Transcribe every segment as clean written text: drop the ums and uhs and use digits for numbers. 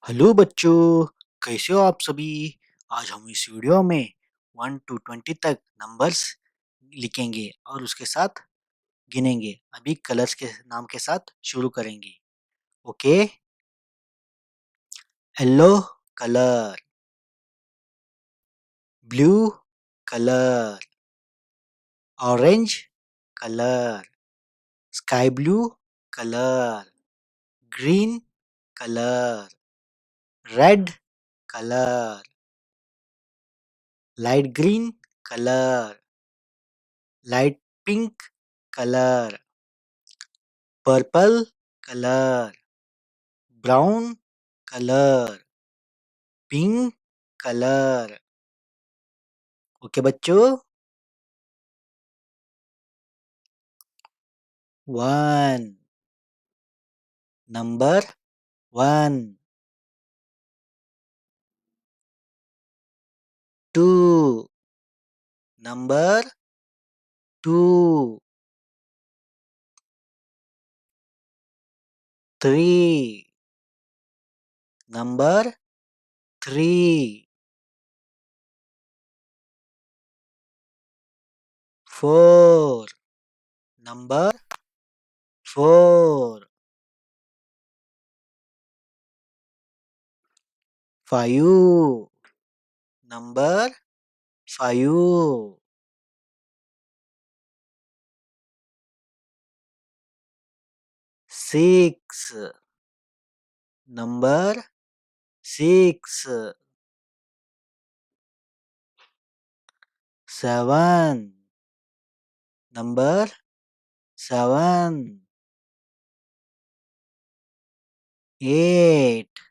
Hello बच्चों, कैसे हो आप सभी। आज हम इस वीडियो में 1 to 20 तक नंबर्स लिखेंगे और उसके साथ गिनेंगे। अभी कलर्स के नाम के साथ शुरू करेंगे। Okay. Yellow colour, blue colour, orange colour, sky blue colour, green colour, red colour, light green colour, light pink colour, purple colour, brown colour, pink colour. Okay बच्चों। 1, number 1, 2, number 2, 3, number 3, 4, number 4, 5, number 5, 6, number 6, 7, number 7, 8,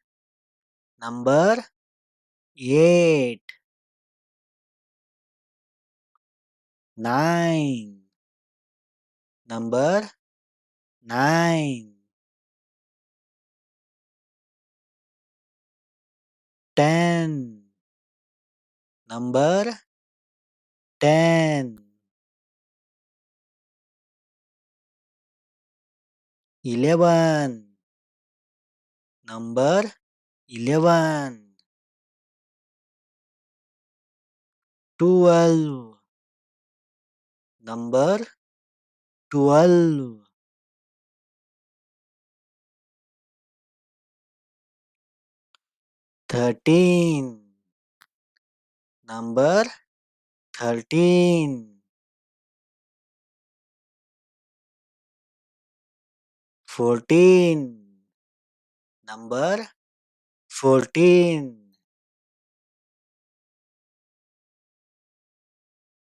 number 8, 9, number 9, 10, number 10, 11, number 11, 12, number 12, 13, number 13, 14, number 14,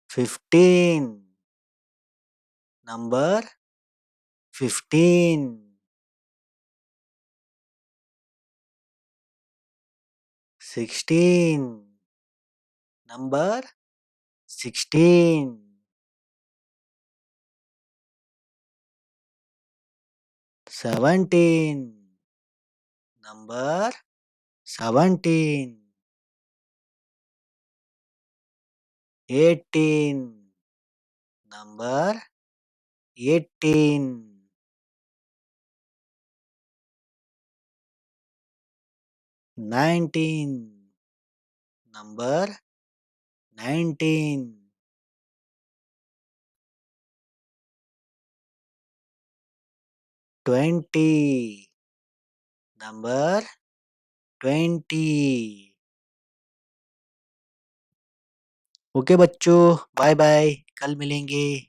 15, number 15, 16, number 16, 17, number 17, 18, number 18, 19, number 19, 20, number 20। Okay बच्चों, bye bye, कल मिलेंगे।